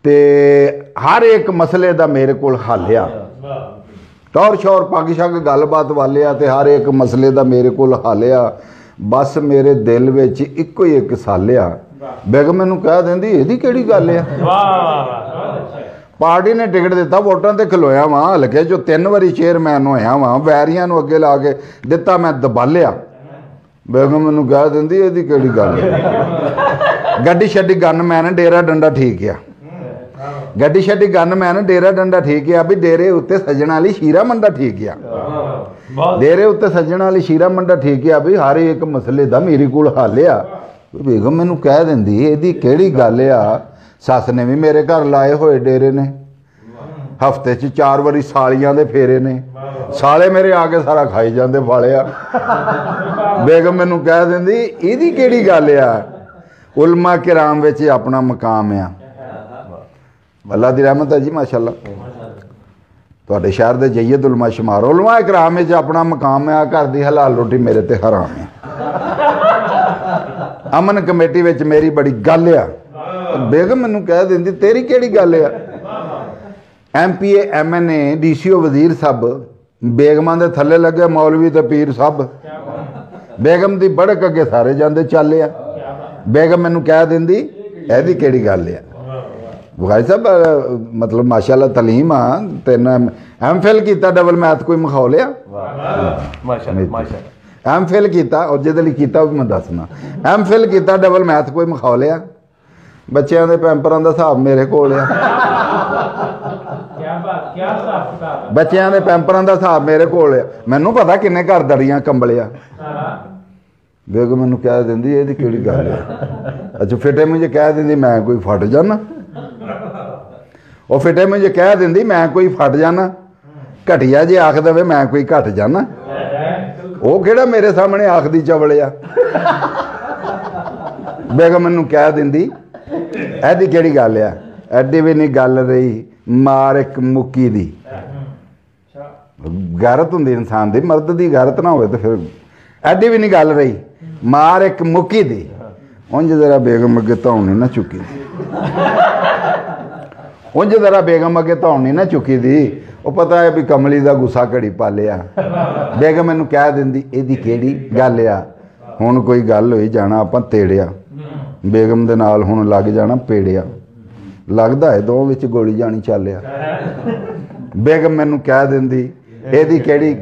ते हर एक मसले का मेरे को हल आ, टौर शौर पग शग गलबात वाले आ, ते हर एक मसले का मेरे को हल आ। बस मेरे दिल विच इको ही एक साल आ। बेगम मैनू कह देंदी इहदी किहड़ी गल आ। पार्टी ने टिकट दिता, वोटां ते खलोया वां, हल्के चो 3 वारी चेयरमैन होया वां, वैरियां नूं अगे ला के दिता, मैं दबालिया। बेगम मैनू कह देंदी इहदी किहड़ी गल आ। गड्डी छड्डी गनमैन डेरा डंडा ठीक आ, गड्डी छड्डी गनमैन डेरा डंडा ठीक आ, भी डेरे उत्ते सजण वाली शीरा मंडा ठीक आ, डेरे उत्ते सजण वाली शीरा मंडा ठीक आ, भी हर एक मसले दा मेरे कोल हल आ। बेगम मैनू कह देंदी इहदी किहड़ी गल आ। सस ने भी मेरे घर लाए हुए डेरे ने, हफ्ते च 4 वारी सालियां दे फेरे ने, साले मेरे आके सारा खाई जाते फालिया। बेगम मैनू कह देंदी इहदी किहड़ी गल आ। उलमा किराम विच अपना मकाम आ, अल्लाह दी रहमत है जी माशाअल्लाह। तुहाडे शहर दे जय्यद उलमा शुमार, उलमा किराम विच अपना मकाम आ। घर दी हलाल रोटी मेरे ते हराम है। अमन कमेटी विच मेरी बड़ी गल आ। बेगम मैनू कह देंदी तेरी किहड़ी गल आ। MPA MNA DCO वजीर सब बेगमां दे थल्ले लगे, मौलवी ते पीर सब बेगम दी बड़क अगे सारे जांदे चल आ। बेगम मैनू कह देंदी इहदी किहड़ी गल आ। बुखारी साहब मतलब माशाअल्लाह तलीम आ, तेन MPhil किया डबल मैथ कोई मखौल आ। MPhil किया और जिहदे लई कीता भी मैं दसना, MPhil किया डबल मैथ कोई मखौल आ। बच्चों के पैंपरां दा हिसाब मेरे कोल आ, बच्चों के पैंपरां दा हिसाब मेरे कोल आ। मैनू पता किन्ने घर दरियां कंबले आ। बेगम मैनू कह देंदी इहदी किहड़ी गल आ। अच्छा फिटे मुझे कह देंदी मैं कोई फट जाना, वो फिटे मुझे कह देंदी मैं कोई फट जाना, घटिया जे आख दे मैं कोई घट जाना, वो किहड़ा मेरे सामने आखदी चवले आ। बेगम मैनू कह देंदी इहदी किहड़ी गल आ। एडी भी नहीं गल रही मार एक मुक्की दी। गैरत हुंदी इंसान दी, मर्द दी गैरत ना होवे तो फिर एडी भी नहीं गल रही मार एक मुक्की दी। उंज जरा बेगम अगे धौन नहीं ना चुकी दी, उंज जरा बेगम अगे धौन नहीं ना चुकी दी। वो पता है भी कमली का गुस्सा घड़ी पालिया। बेगम मैनू कह देंदी इहदी किहड़ी गल आ। हुण कोई गल होई जाना आपां तेड़िया, बेगम दे नाल हुण लग जाना पेड़िया, लगदा है दो विच गोली जानी चलिया। बेगम मैनू कह देंदी इहदी किहड़ी